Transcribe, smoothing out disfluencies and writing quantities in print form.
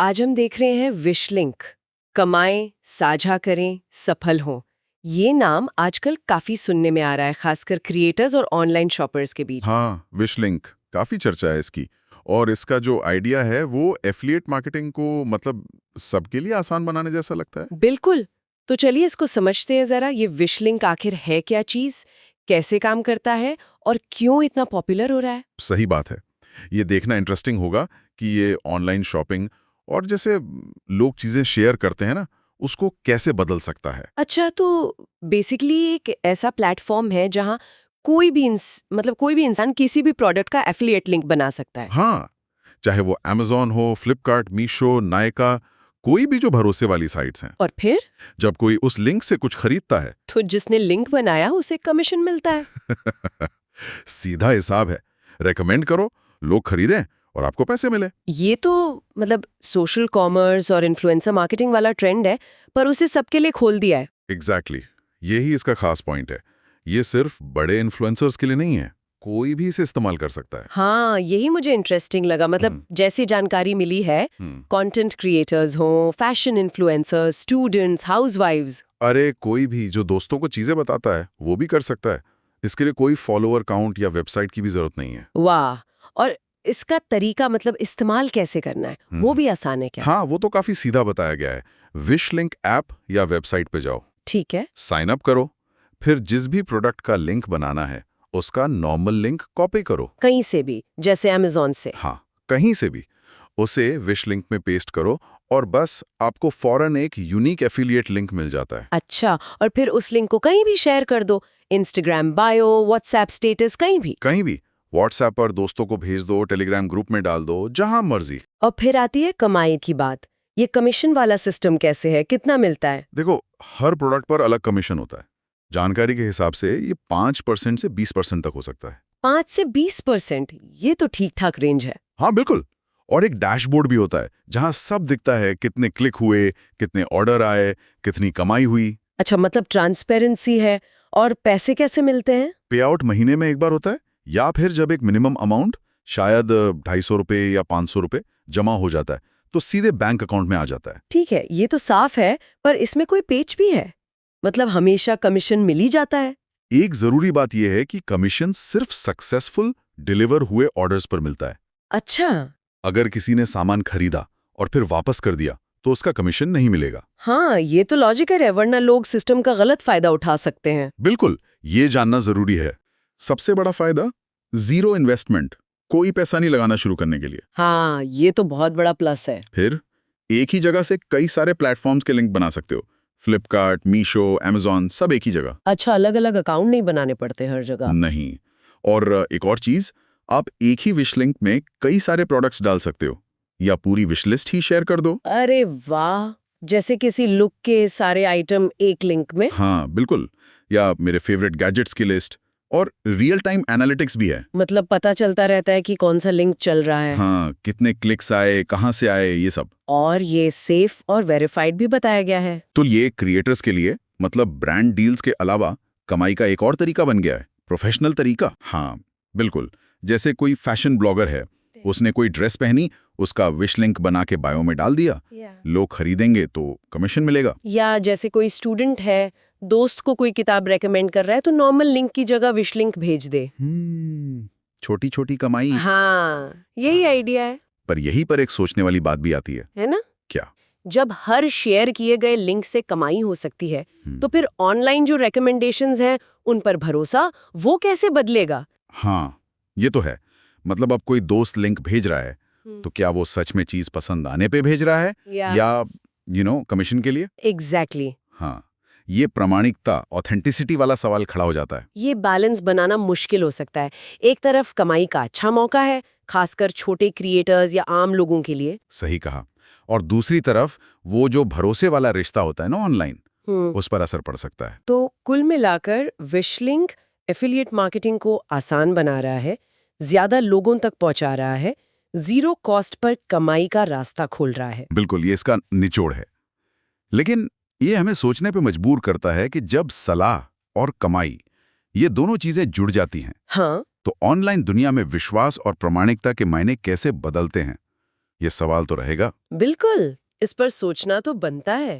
आज हम देख रहे हैं विशलिंक। कमाएं, साझा करें, सफल हों। ये नाम आजकल काफी सुनने में आ रहा है, खासकर क्रिएटर्स और ऑनलाइन शॉपर्स के बीच। हाँ, विशलिंक काफी चर्चा है इसकी। और इसका जो आइडिया है वो एफिलिएट मार्केटिंग को मतलब सबके लिए आसान बनाने जैसा लगता है। बिल्कुल। तो चलिए इसको समझते हैं जरा। ये विशलिंक आखिर है क्या चीज, कैसे काम करता है और क्यों इतना पॉपुलर हो रहा है? सही बात है। ये देखना इंटरेस्टिंग होगा कि ये ऑनलाइन शॉपिंग और जैसे लोग चीजें शेयर करते हैं ना, उसको कैसे बदल सकता है। अच्छा, तो बेसिकली एक ऐसा प्लेटफॉर्म है जहां कोई भी इंसान किसी भी प्रोडक्ट का एफिलिएट लिंक बना सकता है। हाँ, चाहे वो अमेज़न हो, फ्लिपकार्ट, मीशो, नायका, कोई भी जो भरोसे वाली साइट्स हैं। और फिर जब कोई उस लिंक से कुछ खरीदता है तो जिसने लिंक बनाया उसे कमीशन मिलता है। सीधा हिसाब है। रेकमेंड करो, लोग खरीदें और आपको पैसे मिले। ये तो सोशल कॉमर्स और इन्फ्लुएंसर मार्केटिंग वाला ट्रेंड है, पर उसे सबके लिए खोल दिया है। एग्जैक्टली यही इसका खास पॉइंट है। ये सिर्फ बड़े इन्फ्लुएंसर्स के लिए नहीं है, कोई भी इसे इस्तेमाल कर सकता है। हाँ, यही मुझे इंटरेस्टिंग लगा। जैसी जानकारी मिली है, कंटेंट क्रिएटर्स हों, फैशन इन्फ्लुएंसर्स, स्टूडेंट्स, हाउसवाइफ्स। अरे कोई भी जो दोस्तों को चीजें बताता है वो भी कर सकता है। इसके लिए कोई फॉलोअर काउंट या वेबसाइट की भी जरूरत नहीं है। वाह! और इसका तरीका इस्तेमाल कैसे करना है, वो भी आसान है क्या? हाँ, वो तो काफी सीधा बताया गया है। विश लिंक ऐप या वेबसाइट पे जाओ, ठीक है। साइन अप करो, फिर जिस भी प्रोडक्ट का लिंक बनाना है उसका नॉर्मल लिंक कॉपी करो। कहीं से भी, जैसे अमेज़न से। हाँ, कहीं से भी उसे विश लिंक में पेस्ट करो और बस आपको फौरन एक यूनिक एफिलिएट लिंक मिल जाता है। अच्छा, और फिर उस लिंक को कहीं भी शेयर कर दो, इंस्टाग्राम बायो, व्हाट्सएप स्टेटस, कहीं भी। कहीं भी व्हाट्सएप पर दोस्तों को भेज दो, टेलीग्राम ग्रुप में डाल दो, जहां मर्जी। और फिर आती है कमाई की बात। ये कमीशन वाला सिस्टम कैसे है, कितना मिलता है? देखो, हर प्रोडक्ट पर अलग कमीशन होता है। जानकारी के हिसाब से ये 5% से 20% तक हो सकता है। 5 से 20%? ये तो ठीक ठाक रेंज है। हाँ बिल्कुल। और एक डैशबोर्ड भी होता है जहां सब दिखता है, कितने क्लिक हुए, कितने ऑर्डर आए, कितनी कमाई हुई। अच्छा, ट्रांसपेरेंसी है। और पैसे कैसे मिलते हैं? पे आउट महीने में एक बार होता है, या फिर जब एक मिनिमम अमाउंट शायद 250 रुपए या 500 रुपए जमा हो जाता है तो सीधे बैंक अकाउंट में आ जाता है। ठीक है, ये तो साफ है, पर इसमें कोई पेच भी है? हमेशा कमीशन मिल ही जाता है? एक जरूरी बात यह है कि कमीशन सिर्फ सक्सेसफुल डिलीवर हुए ऑर्डर्स पर मिलता है। अच्छा। अगर किसी ने सामान खरीदा और फिर वापस कर दिया तो उसका कमीशन नहीं मिलेगा। हाँ, ये तो लॉजिकल है, वरना लोग सिस्टम का गलत फायदा उठा सकते हैं। बिल्कुल, ये जानना जरूरी है। सबसे बड़ा फायदा, जीरो इन्वेस्टमेंट, कोई पैसा नहीं लगाना शुरू करने के लिए। हाँ, ये तो बहुत बड़ा प्लस है। फिर एक ही जगह से कई सारे प्लेटफॉर्म्स के लिंक बना सकते हो। फ्लिपकार्ट, मीशो, अमेज़न, सब एक ही जगह। अच्छा, अलग अलग अकाउंट नहीं बनाने पड़ते हर जगह? नहीं। और एक और चीज, आप एक ही विश लिंक में कई सारे प्रोडक्ट्स डाल सकते हो या पूरी विश लिस्ट ही शेयर कर दो। अरे वाह! जैसे किसी लुक के सारे आइटम एक लिंक में। हाँ बिल्कुल। या मेरे फेवरेट गैजेट्स की लिस्ट। और रियल टाइम एनालिटिक्स भी है। पता चलता रहता है कि कौन सा लिंक चल रहा है। हाँ, कितने क्लिक्स आए, कहाँ से आए, ये सब। और ये सेफ और वेरीफाइड भी बताया गया है। तो ये क्रिएटर्स के लिए मतलब ब्रांड डील्स के अलावा कमाई का एक और तरीका बन गया है, प्रोफेशनल तरीका। हाँ बिल्कुल। जैसे कोई फैशन ब्लॉगर है, उसने कोई ड्रेस पहनी, उसका विश लिंक बना के बायो में डाल दिया, लोग खरीदेंगे तो कमीशन मिलेगा। या जैसे कोई स्टूडेंट है, दोस्त को कोई किताब रेकमेंड कर रहा है, तो नॉर्मल लिंक की जगह विश लिंक भेज दे। छोटी छोटी कमाई। हाँ, यही आइडिया है। पर यहीं पर एक सोचने वाली बात भी आती है ना? क्या? जब हर शेयर किए गए लिंक से कमाई हो सकती है, तो फिर ऑनलाइन जो रेकमेंडेशंस हैं, उन पर भरोसा वो कैसे बदलेगा? हाँ, ये तो है। मतलब अब कोई दोस्त लिंक भेज रहा है तो क्या वो सच में चीज पसंद आने पे भेज रहा है या कमीशन के लिए? एग्जैक्टली। हाँ, ये प्रामाणिकता, ऑथेंटिसिटी वाला सवाल खड़ा हो जाता है। ये बैलेंस बनाना मुश्किल हो सकता है। एक तरफ कमाई का अच्छा मौका है, खासकर छोटे क्रिएटर्स या आम लोगों के लिए। सही कहा। और दूसरी तरफ वो जो भरोसे वाला रिश्ता होता है ना ऑनलाइन, उस पर असर पड़ सकता है। तो कुल मिलाकर विशलिंक एफिलिएट मार्केटिंग को आसान बना रहा है, ज्यादा लोगों तक पहुंचा रहा है, जीरो कॉस्ट पर कमाई का रास्ता खोल रहा है। बिल्कुल, ये इसका निचोड़ है। लेकिन ये हमें सोचने पे मजबूर करता है कि जब सलाह और कमाई, ये दोनों चीजें जुड़ जाती हैं, हाँ, तो ऑनलाइन दुनिया में विश्वास और प्रामाणिकता के मायने कैसे बदलते हैं। ये सवाल तो रहेगा। बिल्कुल, इस पर सोचना तो बनता है।